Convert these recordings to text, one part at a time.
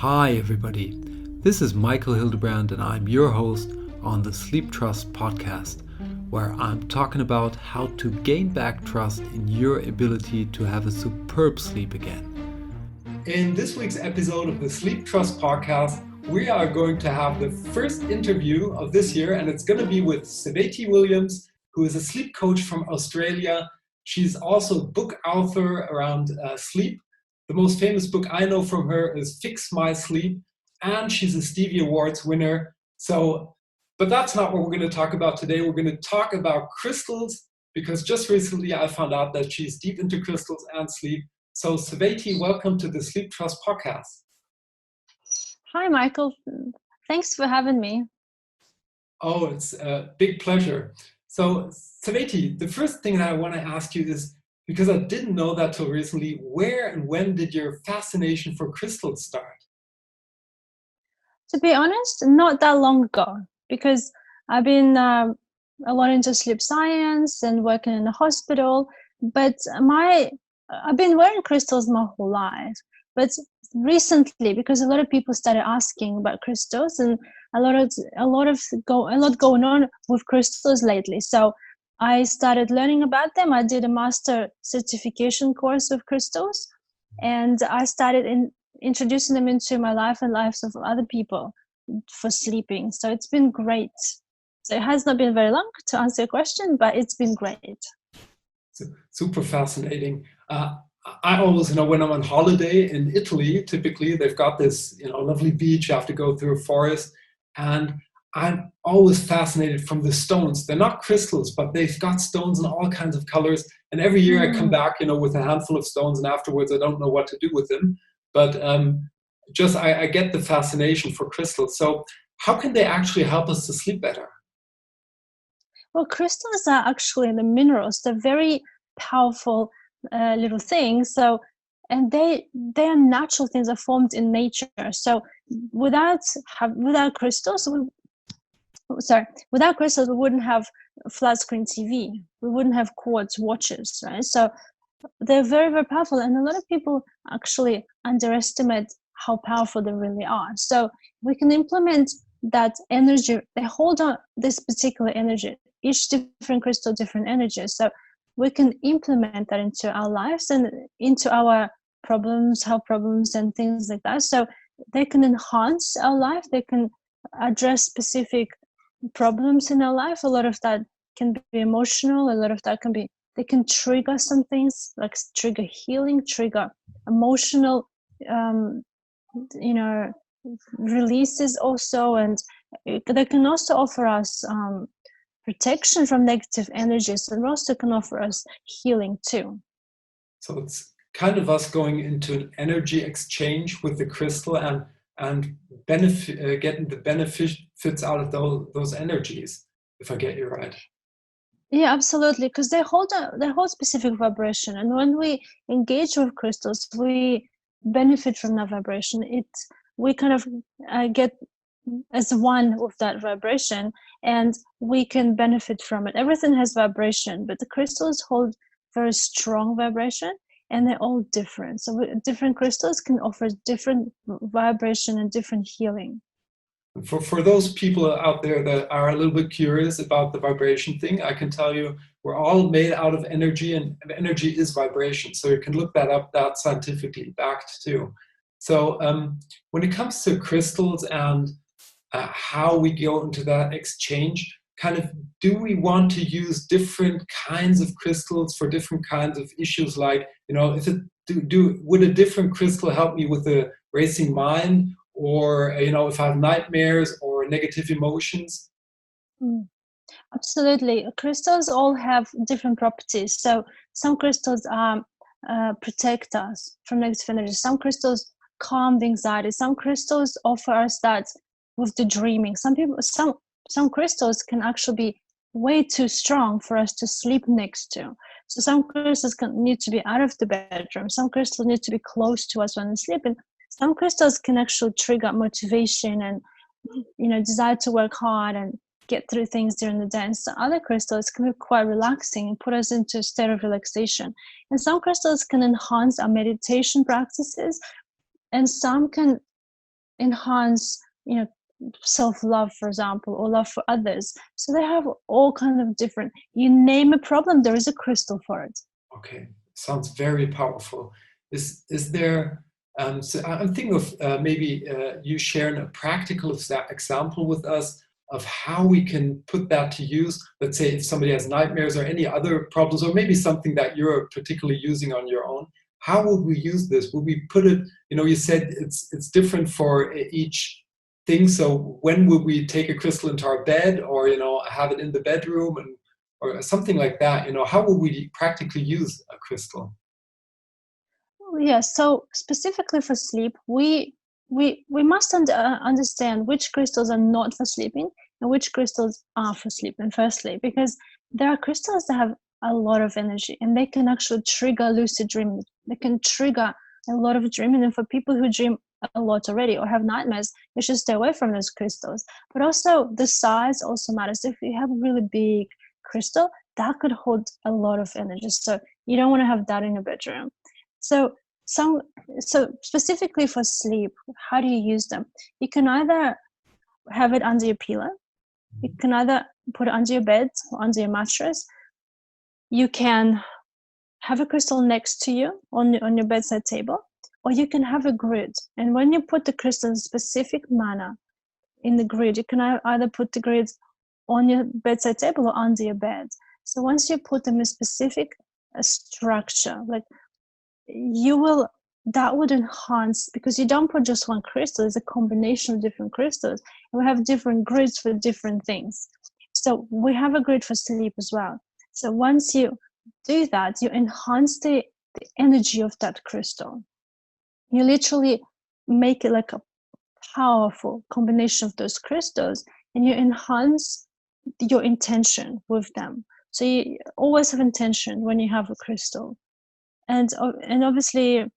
Hi everybody, this is Michael Hildebrand and I'm your host on the Sleeptrust podcast, where I'm talking about how to gain back trust in your ability to have a superb sleep again. In this week's episode of the Sleeptrust podcast, we are going to have the first interview of this year, and it's going to be with Savati Williams, who is a sleep coach from Australia. She's also a book author around sleep. The most famous book I know from her is Fix My Sleep, and she's a Stevie Awards winner. But that's not what we're going to talk about today. We're going to talk about crystals, because just recently I found out that she's deep into crystals and sleep. So Savati, welcome to the Sleep Trust podcast. Hi, Michael. Thanks for having me. Oh, it's a big pleasure. So Savati, the first thing that I want to ask you is, because I didn't know that till recently, where and when did your fascination for crystals start? To be honest, not that long ago, because I've been a lot into sleep science and working in a hospital, but I've been wearing crystals my whole life. But recently, because a lot of people started asking about crystals, and a lot going on with crystals lately. So I started learning about them. I did a master certification course of crystals, and I started introducing them into my life and lives of other people for sleeping. So it's been great. So it has not been very long to answer your question, but it's been great. Super fascinating. I always, when I'm on holiday in Italy, typically they've got this, lovely beach. You have to go through a forest, and I'm always fascinated from the stones. They're not crystals, but they've got stones in all kinds of colors. And every year I come back, with a handful of stones, and afterwards I don't know what to do with them. But I get the fascination for crystals. So how can they actually help us to sleep better? Well, crystals are actually the minerals. They're very powerful little things. So, and they are natural things that are formed in nature. So, without crystals, without crystals, we wouldn't have flat screen TV. We wouldn't have quartz watches, right? So, they're very, very powerful, and a lot of people actually underestimate how powerful they really are. So, we can implement that energy. They hold on this particular energy. Each different crystal, different energies. So we can implement that into our lives and into our problems, health problems, and things like that. So they can enhance our life. They can address specific problems in our life. A lot of that can be emotional. A lot of that they can trigger some things, like trigger healing, trigger emotional, releases also. And they can also offer us protection from negative energies, and also can offer us healing too. So it's kind of us going into an energy exchange with the crystal and getting the benefits out of those energies, if I get you right. Yeah, absolutely, because they hold specific vibration, and when we engage with crystals, we benefit from that vibration. We kind of get as one with that vibration, and we can benefit from it. Everything has vibration, but the crystals hold very strong vibration, and they're all different. So different crystals can offer different vibration and different healing. For those people out there that are a little bit curious about the vibration thing, I can tell you we're all made out of energy, and energy is vibration. So you can look that scientifically backed too. So when it comes to crystals and how we go into that exchange, do we want to use different kinds of crystals for different kinds of issues? Like, would a different crystal help me with a racing mind, or if I have nightmares or negative emotions? Absolutely. Crystals all have different properties. So some crystals protect us from negative energy. Some crystals calm the anxiety. Some crystals offer us that with the dreaming. Some crystals can actually be way too strong for us to sleep next to. So some crystals need to be out of the bedroom. Some crystals need to be close to us when we're sleeping. Some crystals can actually trigger motivation and desire to work hard and get through things during the day. And so other crystals can be quite relaxing and put us into a state of relaxation. And some crystals can enhance our meditation practices, and some can enhance, self-love, for example, or love for others. So they have all kind of different, you name a problem, there is a crystal for it. Okay, sounds very powerful. Is there? So I'm thinking of maybe you sharing a practical example with us of how we can put that to use. Let's say if somebody has nightmares or any other problems, or maybe something that you're particularly using on your own. How would we use this? Would we put it? You said it's different for each thing. So when would we take a crystal into our bed, or have it in the bedroom, and or something like that? How would we practically use a crystal? Yeah, so specifically for sleep, we must understand which crystals are not for sleeping and which crystals are for sleeping, firstly, because there are crystals that have a lot of energy and they can actually trigger lucid dreaming. They can trigger a lot of dreaming, and for people who dream a lot already or have nightmares, you should stay away from those crystals. But also the size also matters. If you have a really big crystal, that could hold a lot of energy, so you don't want to have that in your bedroom. So some so specifically for sleep, how do you use them? You can either have it under your pillow, you can either put it under your bed or under your mattress. You can have a crystal next to you on your bedside table, or you can have a grid. And when you put the crystal in a specific manner in the grid, you can either put the grid on your bedside table or under your bed. So once you put them in a specific structure, like that would enhance, because you don't put just one crystal, it's a combination of different crystals, and we have different grids for different things. So we have a grid for sleep as well. So once you do that, you enhance the energy of that crystal. You literally make it like a powerful combination of those crystals, and you enhance your intention with them. So you always have intention when you have a crystal. And obviously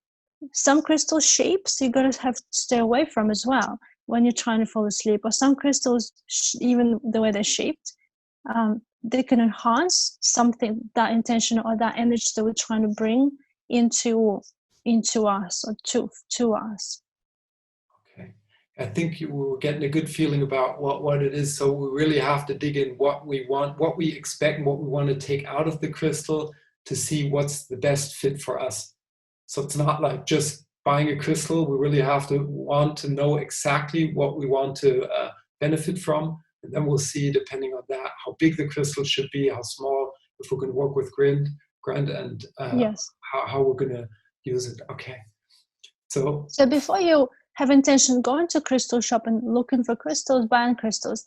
some crystal shapes you gotta have to stay away from as well when you're trying to fall asleep. Or some crystals, even the way they're shaped, they can enhance something, that intention or that energy that we're trying to bring into us, or to us. Okay, I think we're getting a good feeling about what it is. So we really have to dig in what we want, what we expect, and what we want to take out of the crystal to see what's the best fit for us. So it's not like just buying a crystal. We really have to want to know exactly what we want to benefit from. And then we'll see, depending on that, how big the crystal should be, how small, if we're going to work with grand, and Yes. how we're going to use it. Okay. So Before you have intention going to crystal shop and looking for crystals, buying crystals,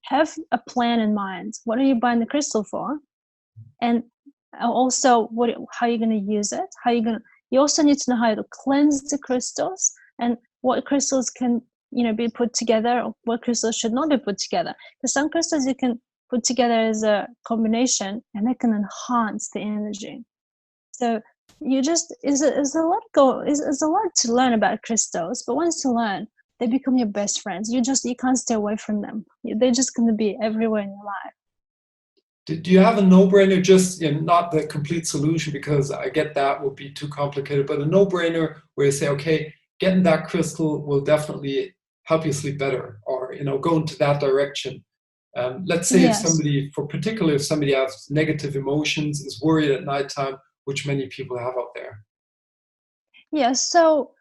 have a plan in mind. What are you buying the crystal for? And also how you're going to use it, you also need to know how to cleanse the crystals, and what crystals can be put together, or what crystals should not be put together. Because some crystals you can put together as a combination and they can enhance the energy. So you just is a lot to learn about crystals, but once you learn, they become your best friends. You can't stay away from them. They're just going to be everywhere in your life. do you have a no-brainer, just not the complete solution, because I get that would be too complicated, but a no-brainer where you say, okay, getting that crystal will definitely help you sleep better, or go into that direction. Let's say Yes. if somebody has negative emotions, is worried at nighttime, which many people have out there. Yeah, so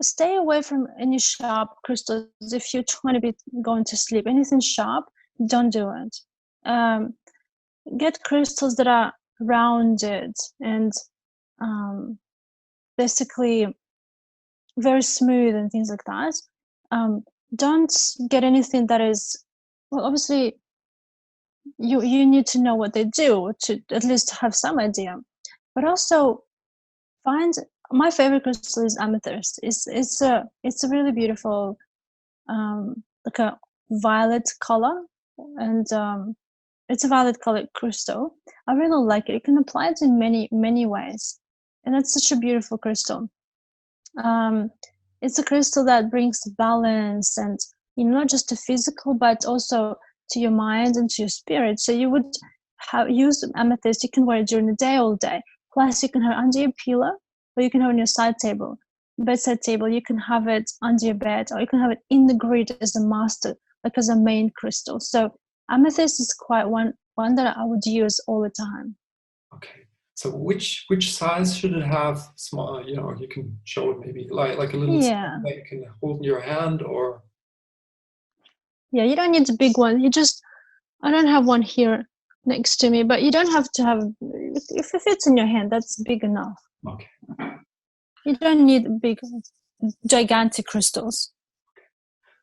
stay away from any sharp crystals. If you're trying to be going to sleep, anything sharp, don't do it. Get crystals that are rounded and basically very smooth and things like that. Don't get anything that is, well, obviously you need to know what they do to at least have some idea. But also my favorite crystal is amethyst. It's a really beautiful, like a violet color, and it's a violet colored crystal. I really like it. You can apply it in many ways, and it's such a beautiful crystal. It's a crystal that brings balance, and not just to physical, but also to your mind and to your spirit. So you would use amethyst. You can wear it during the day, all day. Plus, you can have it under your pillow, or you can have it on your side table. bedside table. You can have it under your bed, or you can have it in the grid as a master, like as a main crystal. So amethyst is quite one that I would use all the time. Okay. So which size should it have? Small, you can show it maybe like a little Yeah. that you can hold in your hand, or Yeah, you don't need a big one. I don't have one here next to me, but you don't have to have, if it fits in your hand, that's big enough. okay. You don't need big, gigantic crystals.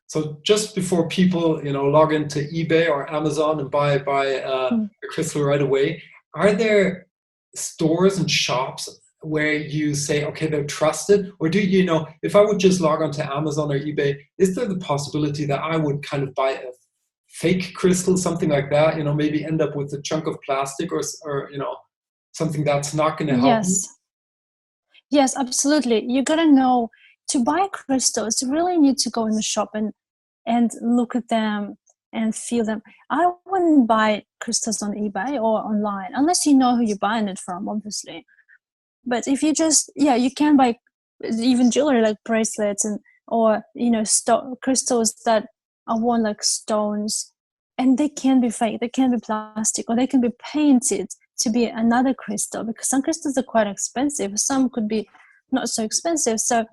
So just before people, log into eBay or Amazon and buy a crystal right away, are there stores and shops where you say, okay, they're trusted? Or do if I would just log onto Amazon or eBay, is there the possibility that I would kind of buy a fake crystal, something like that, maybe end up with a chunk of plastic or something that's not going to help me? Yes, absolutely. You gotta know, to buy crystals, you really need to go in the shop and look at them and feel them. I wouldn't buy crystals on eBay or online unless you know who you're buying it from, obviously. But if you you can buy even jewelry like bracelets or crystals that are worn like stones, and they can be fake, they can be plastic, or they can be painted to be another crystal, because some crystals are quite expensive, some could be not so expensive. So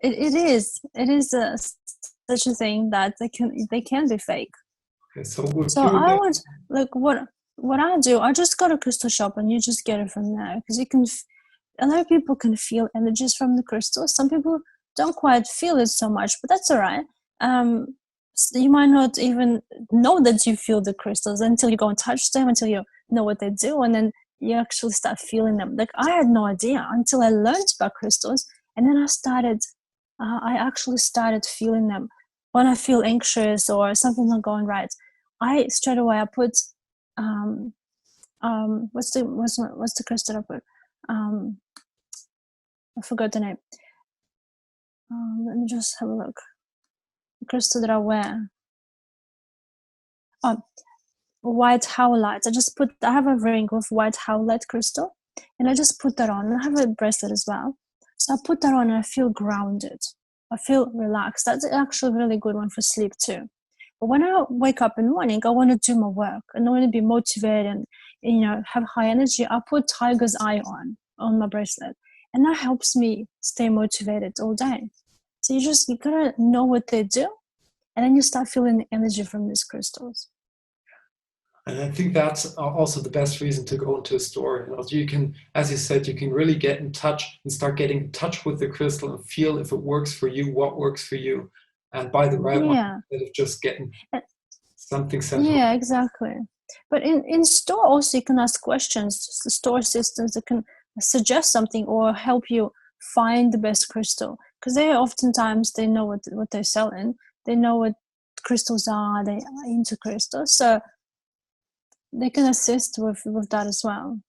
it is such a thing that they can be fake. Okay, so I would, like, what I do, I just go to crystal shop and you just get it from there, because you can a lot of people can feel energies from the crystals. Some people don't quite feel it so much, but that's all right. So you might not even know that you feel the crystals until you go and touch them, until you know what they do, and then you actually start feeling them. Like, I had no idea until I learned about crystals, and then I actually started feeling them. When I feel anxious or something not going right, I straight away I put what's the crystal I put? I forgot the name. Let me just have a look. The crystal that I wear. Oh, white howlite. I have a ring with white howlite crystal, and I just put that on. And I have a bracelet as well. So I put that on and I feel grounded. I feel relaxed. That's actually a really good one for sleep too. But when I wake up in the morning, I want to do my work and I want to be motivated and have high energy. I put tiger's eye on my bracelet, and that helps me stay motivated all day. So you gotta know what they do, and then you start feeling the energy from these crystals. And I think that's also the best reason to go into a store. You can, as you said, you can really get in touch and start getting in touch with the crystal and feel if it works for you, what works for you, and buy the right one instead of just getting something sent home. Yeah, exactly. But in store also you can ask questions. The store assistants that can suggest something or help you find the best crystal, because they know what they're selling. They know what crystals are. They are into crystals, so they can assist with that as well.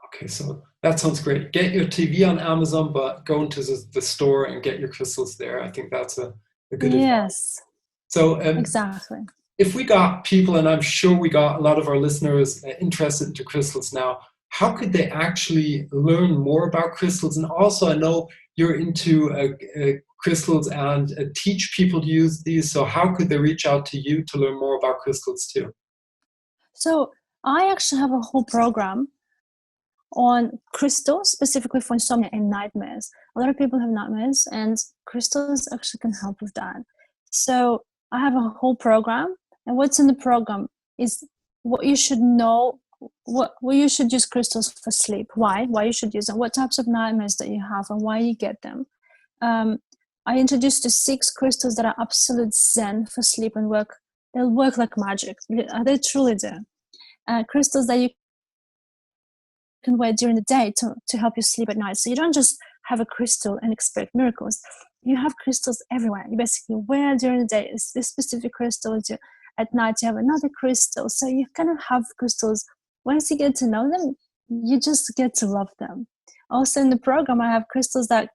Okay, so that sounds great. Get your TV on Amazon, but go into the store and get your crystals there. I think that's a good advice. So exactly. If we got people, and I'm sure we got a lot of our listeners interested into crystals now, how could they actually learn more about crystals? And also, I know you're into crystals and teach people to use these. So how could they reach out to you to learn more about crystals too? So I actually have a whole program on crystals, specifically for insomnia and nightmares. A lot of people have nightmares, and crystals actually can help with that. So I have a whole program, and what's in the program is what you should know, what you should use crystals for sleep, why you should use them, what types of nightmares that you have, and why you get them. I introduced the 6 crystals that are absolute zen for sleep and work. They'll work like magic. They truly do. Crystals that you can wear during the day to help you sleep at night. So you don't just have a crystal and expect miracles. You have crystals everywhere. You basically wear during the day this specific crystal. At night you have another crystal. So you kind of have crystals. Once you get to know them, you just get to love them. Also in the program, I have crystals that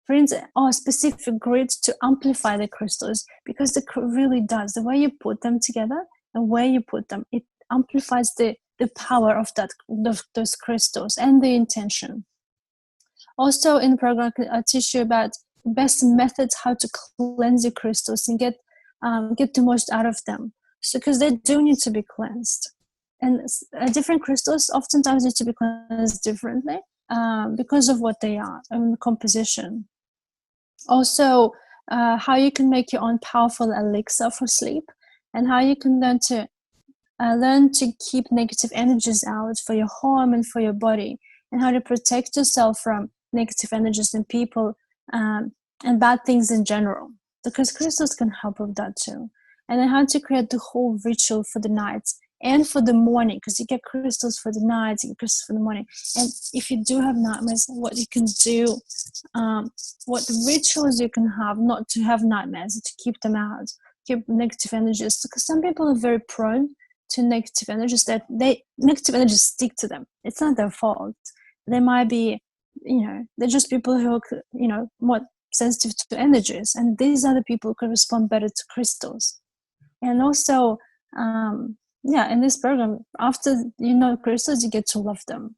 print specific grids to amplify the crystals, because it really does. The way you put them together and where you put them, it amplifies the power of those crystals and the intention. Also in the program, I teach you about best methods how to cleanse your crystals and get the most out of them. So because they do need to be cleansed, and different crystals oftentimes need to be cleansed differently because of what they are and the composition. Also, how you can make your own powerful elixir for sleep, and how you can learn to keep negative energies out for your home and for your body, and how to protect yourself from negative energies in people and bad things in general, because crystals can help with that too. And then how to create the whole ritual for the night and for the morning, because you get crystals for the night, you get crystals for the morning. And if you do have nightmares, what you can do, what rituals you can have not to have nightmares, to keep them out, keep negative energies, because some people are very prone to negative energies, that negative energies stick to them. It's not their fault. They might be, they're just people who are, more sensitive to energies, and these are the people who can respond better to crystals. And also, in this program, after you know crystals, you get to love them.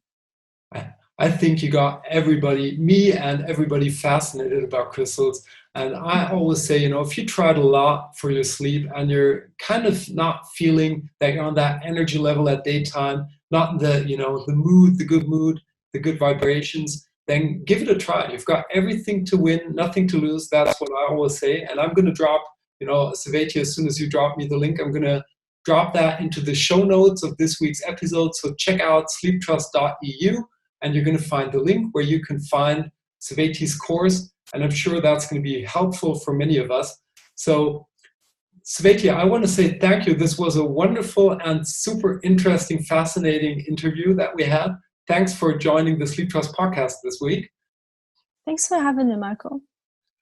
I think you got me and everybody fascinated about crystals. And I always say, if you tried a lot for your sleep and you're kind of not feeling that you're on that energy level at daytime, not in the mood, the good vibrations, then give it a try. You've got everything to win, nothing to lose. That's what I always say. And I'm going to drop, Svetia, as soon as you drop me the link, I'm going to drop that into the show notes of this week's episode. So check out sleeptrust.eu. And you're going to find the link where you can find Sveti's course. And I'm sure that's going to be helpful for many of us. So, Svetia, I want to say thank you. This was a wonderful and super interesting, fascinating interview that we had. Thanks for joining the Sleep Trust podcast this week. Thanks for having me, Michael.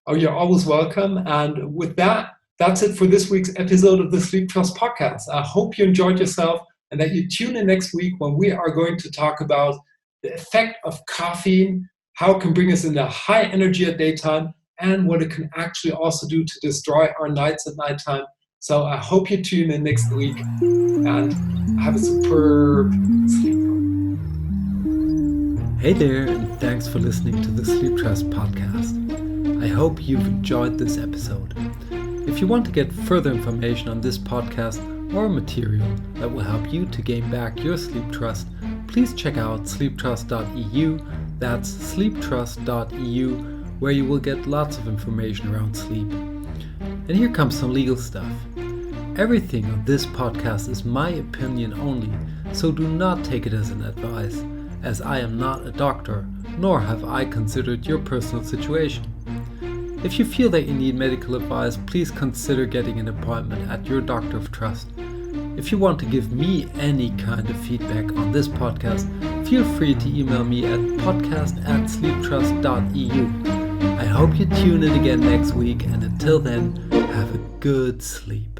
Oh, you're always welcome. And with that, that's it for this week's episode of the Sleep Trust podcast. I hope you enjoyed yourself and that you tune in next week when we are going to talk about the effect of caffeine, how it can bring us into high energy at daytime, and what it can actually also do to destroy our nights at nighttime. So I hope you tune in next week and have a superb sleep. Hey there, and thanks for listening to the Sleep Trust podcast. I hope you've enjoyed this episode. If you want to get further information on this podcast or material that will help you to gain back your sleep trust, please check out sleeptrust.eu. That's sleeptrust.eu, where you will get lots of information around sleep. And here comes some legal stuff. Everything on this podcast is my opinion only, so do not take it as an advice, as I am not a doctor, nor have I considered your personal situation. If you feel that you need medical advice, please consider getting an appointment at your doctor of trust. If you want to give me any kind of feedback on this podcast, feel free to email me at podcast@sleeptrust.eu. I hope you tune in again next week, and until then, have a good sleep.